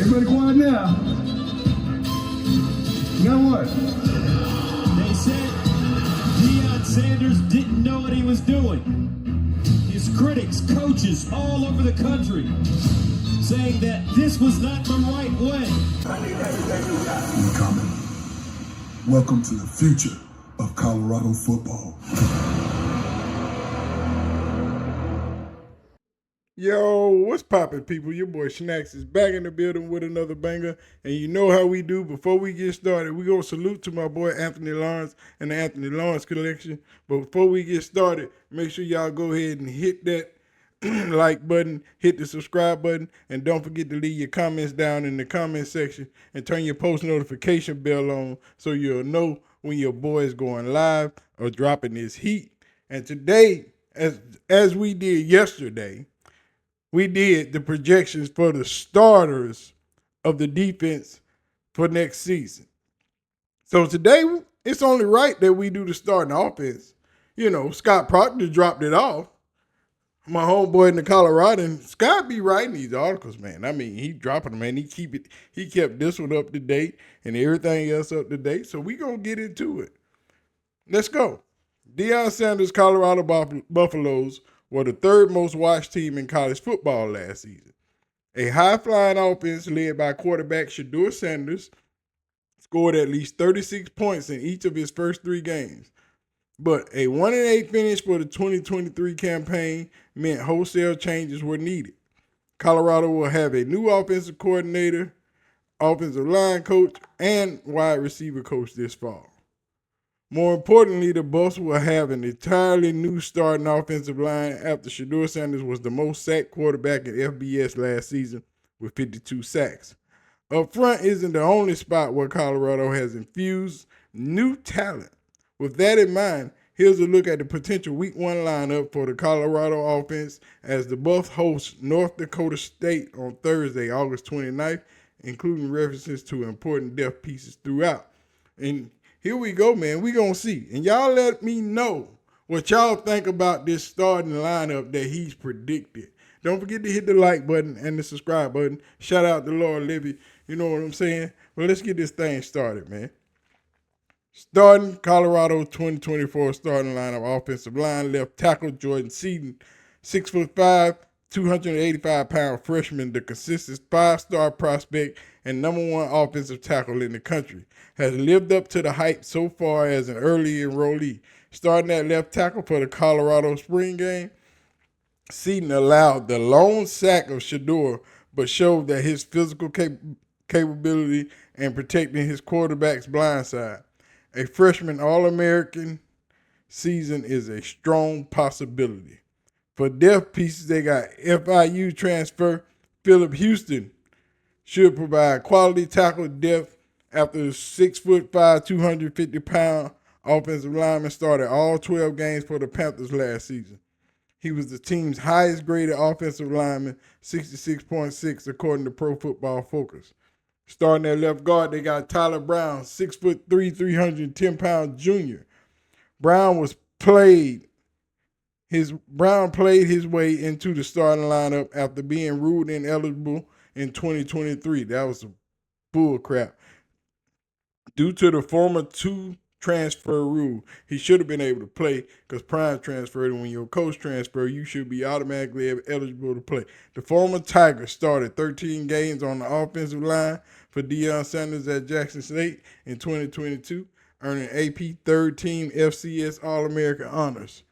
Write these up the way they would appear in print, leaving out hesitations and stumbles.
Everybody quiet now. Now what? They said Deion Sanders didn't know what he was doing. His critics, coaches all over the country saying that this was not the right way. Incoming. Welcome to the future of Colorado football. Yo, what's poppin', people? Your boy Snacks is back in the building with another banger. And you know how we do. Before we get started, we gonna salute to my boy Anthony Lawrence and the Anthony Lawrence Collection. But before we get started, make sure y'all go ahead and hit that like button, hit the subscribe button, and don't forget to leave your comments down in the comment section and turn your post notification bell on so you'll know when your boy is going live or dropping his heat. And today, as we did yesterday, we did the projections for the starters of the defense for next season. So today, it's only right that we do the starting offense. You know, Scott Proctor dropped it off. My homeboy in the Colorado, Scott be writing these articles, man. I mean, he dropping them, man. He kept this one up to date and everything else up to date. So we gonna get into it. Let's go. Deion Sanders' Colorado Buffaloes were the third most watched team in college football last season. A high-flying offense led by quarterback Shedeur Sanders scored at least 36 points in each of his first 3 games. But a 1-8 finish for the 2023 campaign meant wholesale changes were needed. Colorado will have a new offensive coordinator, offensive line coach, and wide receiver coach this fall. More importantly, the Buffs will have an entirely new starting offensive line after Shedeur Sanders was the most sacked quarterback in FBS last season with 52 sacks. Up front isn't the only spot where Colorado has infused new talent. With that in mind, here's a look at the potential Week 1 lineup for the Colorado offense as the Buffs host North Dakota State on Thursday, August 29th, including references to important depth pieces throughout. And here we go, man. We gonna see. And y'all let me know what y'all think about this starting lineup that he's predicted. Don't forget to hit the like button and the subscribe button. Shout out to Laura Levy. You know what I'm saying? Well, let's get this thing started, man. Starting Colorado 2024 starting lineup: offensive line, left tackle Jordan Seaton, 6'5", 285-pound freshman, the consistent 5-star prospect and #1 offensive tackle in the country, has lived up to the hype so far as an early enrollee. Starting at left tackle for the Colorado spring game, Seaton allowed the lone sack of Shedeur, but showed that his physical capability and protecting his quarterback's blind side. A freshman All-American season is a strong possibility. For depth pieces, they got FIU transfer Philip Houston. Should provide quality tackle depth after the 6'5", 250-pound offensive lineman started all 12 games for the Panthers last season. He was the team's highest graded offensive lineman, 66.6 according to Pro Football Focus. Starting at left guard, they got Tyler Brown, 6'3", 310-pound junior. Brown played his way into the starting lineup after being ruled ineligible in 2023. That was some bull crap. Due to the former 2 transfer rule, he should have been able to play because Prime transferred, and when your coach transfer, you should be automatically eligible to play. The former Tiger started 13 games on the offensive line for Deion Sanders at Jackson State in 2022, earning AP third-team FCS All-American honors.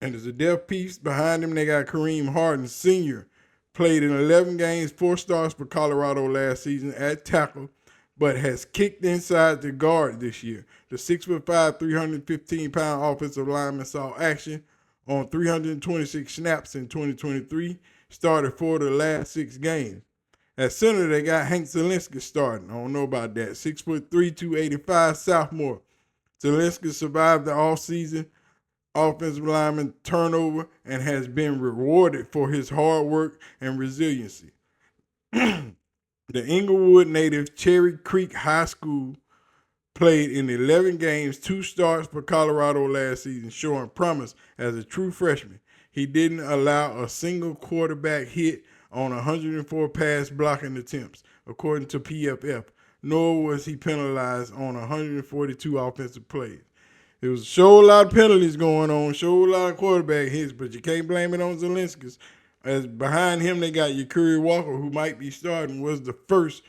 And as a depth piece behind him, they got Kareem Harden Sr., played in 11 games, 4 starts for Colorado last season at tackle, but has kicked inside the guard this year. The 6'5", 315-pound offensive lineman saw action on 326 snaps in 2023, started 4 of the last 6 games. At center, they got Hank Zielinski starting. I don't know about that. 6'3", 285 sophomore. Zielinski survived the offseason offensive lineman turnover and has been rewarded for his hard work and resiliency. The Inglewood native Cherry Creek High School played in 11 games, 2 starts for Colorado last season, showing promise as a true freshman. He didn't allow a single quarterback hit on 104 pass blocking attempts, according to PFF, nor was he penalized on 142 offensive plays. There was a show lot of penalties going on, show a lot of quarterback hits, but you can't blame it on Zelensky. As behind him, they got Yakuri Walker, who might be starting, was the first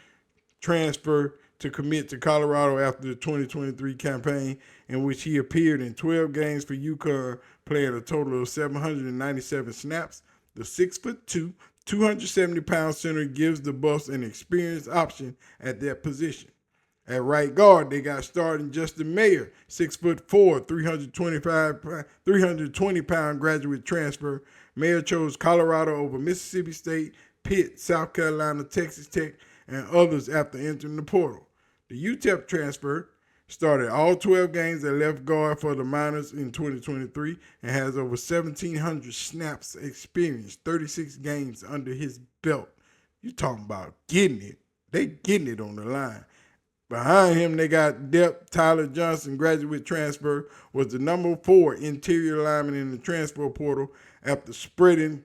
transfer to commit to Colorado after the 2023 campaign, in which he appeared in 12 games for UConn, playing a total of 797 snaps. The 6'2", 270-pound center gives the Buffs an experienced option at that position. At right guard, they got starting Justin Mayer, 6'4", 320-pound graduate transfer. Mayer chose Colorado over Mississippi State, Pitt, South Carolina, Texas Tech, and others after entering the portal. The UTEP transfer started all 12 games at left guard for the Miners in 2023 and has over 1,700 snaps experience, 36 games under his belt. You talking about getting it. They getting it on the line. Behind him, they got depth. Tyler Johnson, graduate transfer, was the number 4 interior lineman in the transfer portal after spending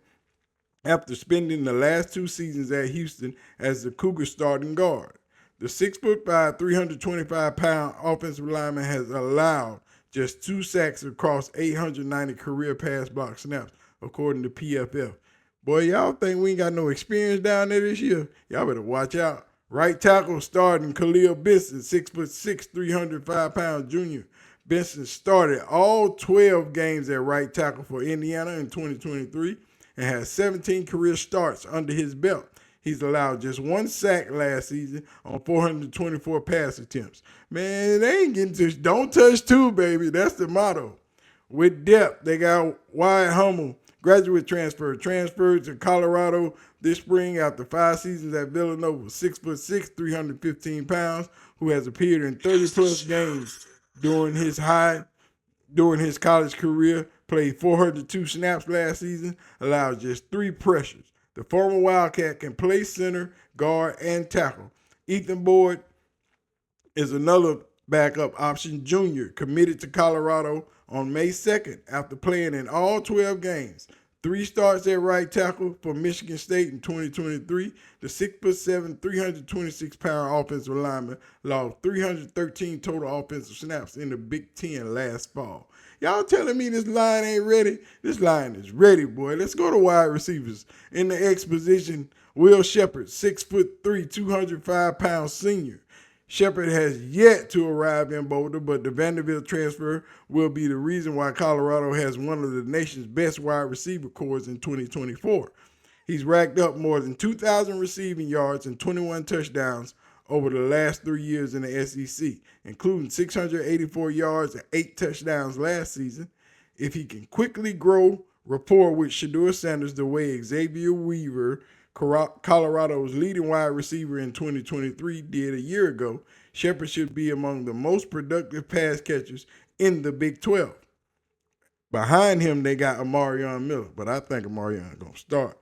the last 2 seasons at Houston as the Cougars starting guard. The 6'5", 325-pound offensive lineman has allowed just 2 sacks across 890 career pass block snaps, according to PFF. Boy, y'all think we ain't got no experience down there this year? Y'all better watch out. Right tackle starting Khalil Benson, 6'6", 305-pound junior. Benson started all 12 games at right tackle for Indiana in 2023 and has 17 career starts under his belt. He's allowed just 1 sack last season on 424 pass attempts. Man, they ain't getting to don't touch 2, baby. That's the motto. With depth, they got Wyatt Hummel, graduate transferred to Colorado this spring after 5 seasons at Villanova, 6'6", 315 pounds, who has appeared in 30-plus games during his college career, played 402 snaps last season, allowed just 3 pressures. The former Wildcat can play center, guard, and tackle. Ethan Boyd is another backup option junior, committed to Colorado on May 2nd after playing in all 12 games. 3 starts at right tackle for Michigan State in 2023. The 6'7", 326-pound offensive lineman logged 313 total offensive snaps in the Big Ten last fall. Y'all telling me this line ain't ready? This line is ready, boy. Let's go to wide receivers. In the X position, Will Shepard, 6'3", 205-pound senior. Shepard has yet to arrive in Boulder, but the Vanderbilt transfer will be the reason why Colorado has one of the nation's best wide receiver corps in 2024. He's racked up more than 2,000 receiving yards and 21 touchdowns over the last 3 years in the SEC, including 684 yards and 8 touchdowns last season. If he can quickly grow rapport with Shedeur Sanders the way Xavier Weaver, Colorado's leading wide receiver in 2023, did a year ago, Shepard should be among the most productive pass catchers in the Big 12. Behind him, they got Amarion Miller, but I think Amarion going to start.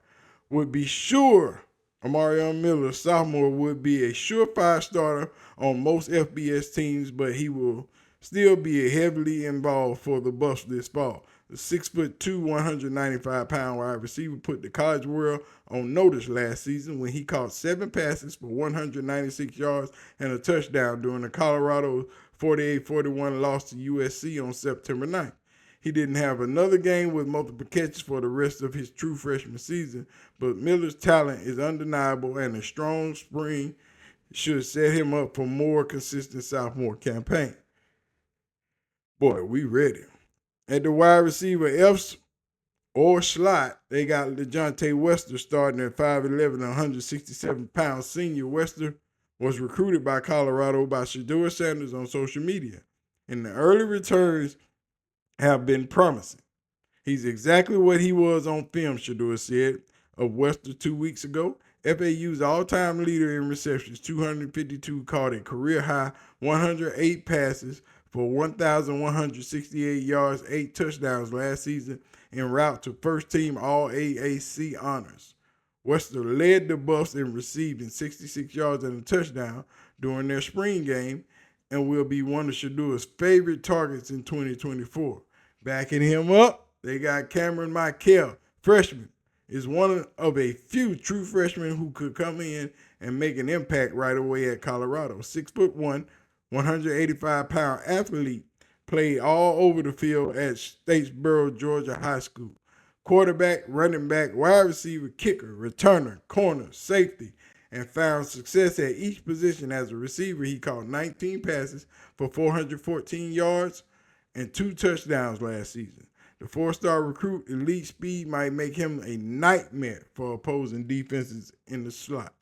Amarion Miller, sophomore, would be a surefire starter on most FBS teams, but he will still be heavily involved for the Buffs this fall. The 6'2", 195-pound wide receiver put the College World on notice last season when he caught 7 passes for 196 yards and a touchdown during the Colorado 48-41 loss to USC on September 9th. He didn't have another game with multiple catches for the rest of his true freshman season, but Miller's talent is undeniable, and a strong spring should set him up for more consistent sophomore campaign. Boy, we ready. At the wide receiver F's or slot, they got DeJounte Wester starting at 5'11", 167-pound senior. Wester was recruited by Colorado by Shedeur Sanders on social media, and the early returns have been promising. He's exactly what he was on film, Shedeur said of Wester 2 weeks ago. FAU's all-time leader in receptions, 252, caught a career-high 108 passes for 1,168 yards, 8 touchdowns last season en route to first-team All-AAC honors. Wester led the Buffs in receiving 66 yards and a touchdown during their spring game and will be one of Shedeur's favorite targets in 2024. Backing him up, they got Cameron Michael, freshman, is one of a few true freshmen who could come in and make an impact right away at Colorado. 6'1", 185-pound athlete, played all over the field at Statesboro, Georgia High School. Quarterback, running back, wide receiver, kicker, returner, corner, safety, and found success at each position. As a receiver, he caught 19 passes for 414 yards and 2 touchdowns last season. The 4-star recruit, elite speed might make him a nightmare for opposing defenses in the slot.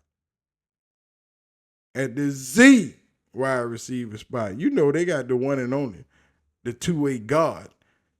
At the Z wide receiver spot, you know they got the one and only, the two-way guard,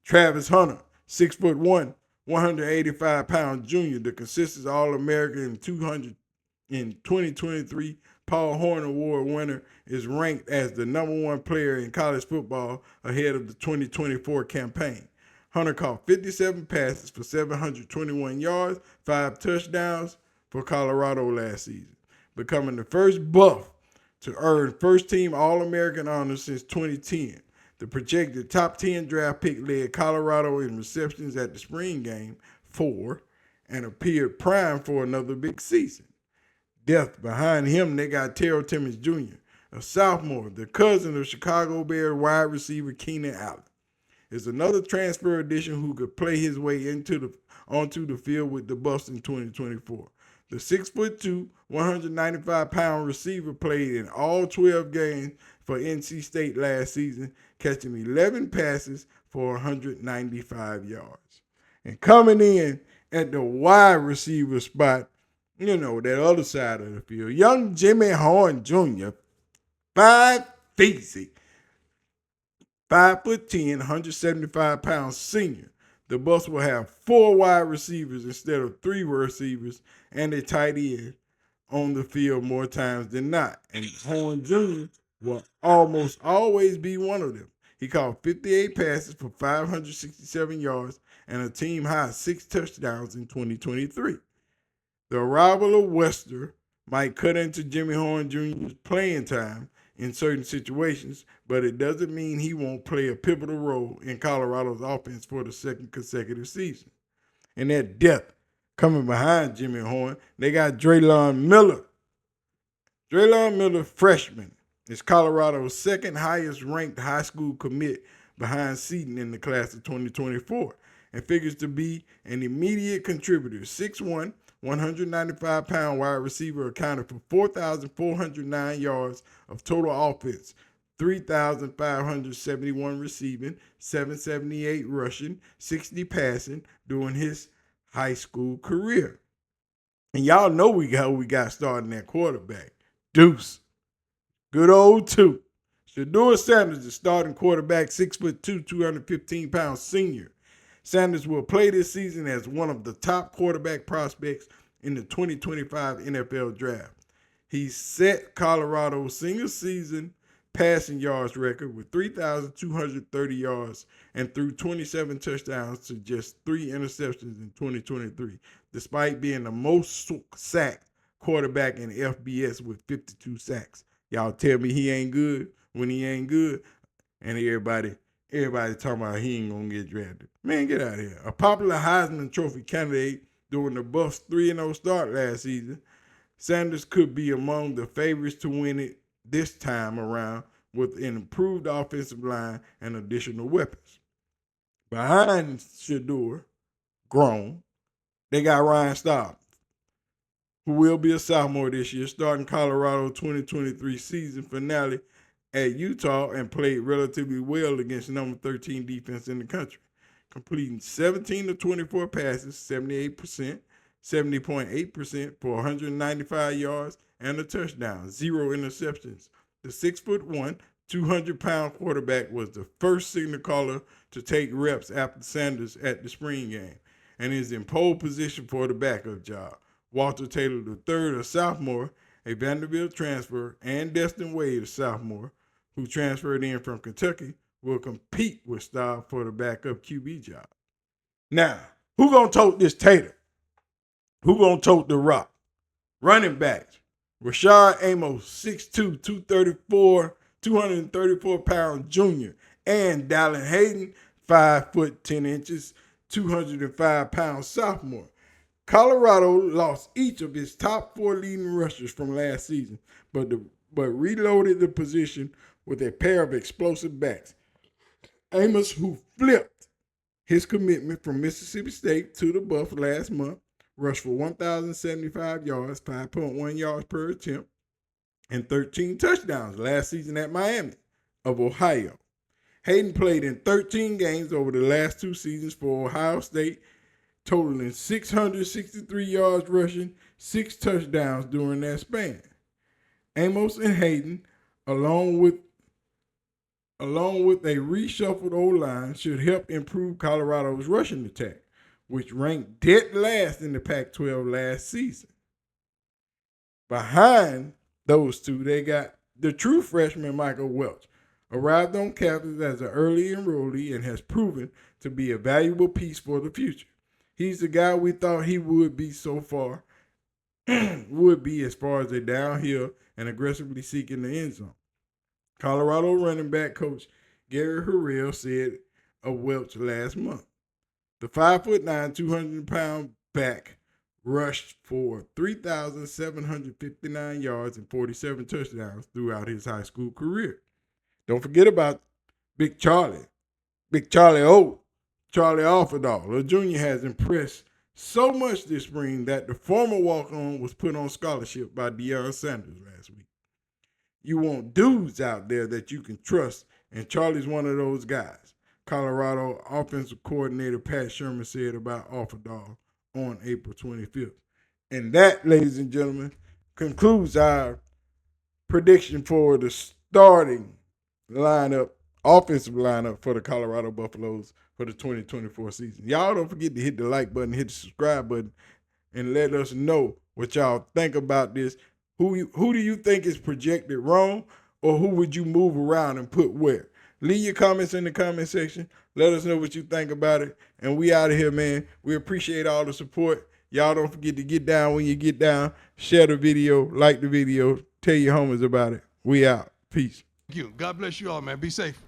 Travis Hunter, 6'1", 185-pound junior, the consistent All-American in 2023 Paul Horn Award winner, is ranked as the #1 player in college football ahead of the 2024 campaign. Hunter caught 57 passes for 721 yards, 5 touchdowns for Colorado last season, becoming the first Buff to earn first-team All-American honors since 2010. The projected top 10 draft pick led Colorado in receptions at the spring game, 4, and appeared primed for another big season. Depth behind him, they got Terrell Timmons Jr., a sophomore, the cousin of Chicago Bears wide receiver Keenan Allen. Is another transfer addition who could play his way onto the field with the Buffs in 2024. The 6'2", 195-pound receiver played in all 12 games for NC State last season, catching 11 passes for 195 yards. And coming in at the wide receiver spot, you know, that other side of the field, young Jimmy Horn Jr., 5'10", 175-pound senior. The Buffs will have 4 wide receivers instead of 3 receivers and a tight end on the field more times than not. And Horn Jr. will almost always be one of them. He caught 58 passes for 567 yards and a team high 6 touchdowns in 2023. The arrival of Wester might cut into Jimmy Horn Jr.'s playing time in certain situations, but it doesn't mean he won't play a pivotal role in Colorado's offense for the second consecutive season. And that depth coming behind Jimmy Horn, they got Draylon Miller. Draylon Miller, freshman, is Colorado's second highest ranked high school commit behind Seton in the class of 2024 and figures to be an immediate contributor. 6'1", 195-pound wide receiver accounted for 4,409 yards of total offense, 3,571 receiving, 778 rushing, 60 passing during his high school career. And y'all know we got starting at quarterback. Deuce. Good old 2. Shedeur Sanders, the starting quarterback, 6'2", 215-pound senior. Sanders will play this season as one of the top quarterback prospects in the 2025 NFL Draft. He set Colorado's single-season passing yards record with 3,230 yards and threw 27 touchdowns to just 3 interceptions in 2023, despite being the most sacked quarterback in FBS with 52 sacks. Y'all tell me he ain't good when he ain't good, and everybody talking about he ain't gonna get drafted. Man, get out of here. A popular Heisman Trophy candidate during the Buffs' 3-0 start last season, Sanders could be among the favorites to win it this time around with an improved offensive line and additional weapons. Behind Shedeur, grown, they got Ryan Staub, who will be a sophomore this year, starting Colorado 2023 season finale at Utah and played relatively well against number 13 defense in the country, completing 17 of 24 passes, 70.8% for 195 yards and a touchdown, 0 interceptions. The 6'1", 200-pound quarterback was the first signal caller to take reps after Sanders at the spring game and is in pole position for the backup job. Walter Taylor III, a sophomore, a Vanderbilt transfer, and Destin Wade, a sophomore, who transferred in from Kentucky, will compete with Staub for the backup QB job. Now, who gonna tote this tater? Who gonna tote the rock? Running backs. Rashad Amos, 6'2", 234-pound junior, and Dallin Hayden, 5'10", 205-pound sophomore. Colorado lost each of its top 4 leading rushers from last season, but reloaded the position with a pair of explosive backs. Amos, who flipped his commitment from Mississippi State to the Buff last month, rushed for 1,075 yards, 5.1 yards per attempt, and 13 touchdowns last season at Miami of Ohio. Hayden played in 13 games over the last 2 seasons for Ohio State, totaling 663 yards rushing, 6 touchdowns during that span. Amos and Hayden, along with a reshuffled O-line, should help improve Colorado's rushing attack, which ranked dead last in the Pac-12 last season. Behind those two, they got the true freshman Michael Welch, arrived on campus as an early enrollee and has proven to be a valuable piece for the future. He's the guy we thought he would be so far, would be as far as a downhill and aggressively seeking the end zone. Colorado running back coach Gary Harrell said of Welch last month. The 5'9", 200-pound back rushed for 3,759 yards and 47 touchdowns throughout his high school career. Don't forget about Big Charlie O, Charlie Offerdahl. The junior has impressed so much this spring that the former walk-on was put on scholarship by Deion Sanders last week. You want dudes out there that you can trust, and Charlie's one of those guys. Colorado offensive coordinator Pat Sherman said about Offerdahl on April 25th. And that, ladies and gentlemen, concludes our prediction for the starting lineup, offensive lineup for the Colorado Buffaloes for the 2024 season. Y'all don't forget to hit the like button, hit the subscribe button, and let us know what y'all think about this. Who do you think is projected wrong, or who would you move around and put where? Leave your comments in the comment section. Let us know what you think about it. And we out of here, man. We appreciate all the support. Y'all don't forget to get down when you get down. Share the video, like the video, tell your homies about it. We out. Peace. Thank you. God bless you all, man. Be safe.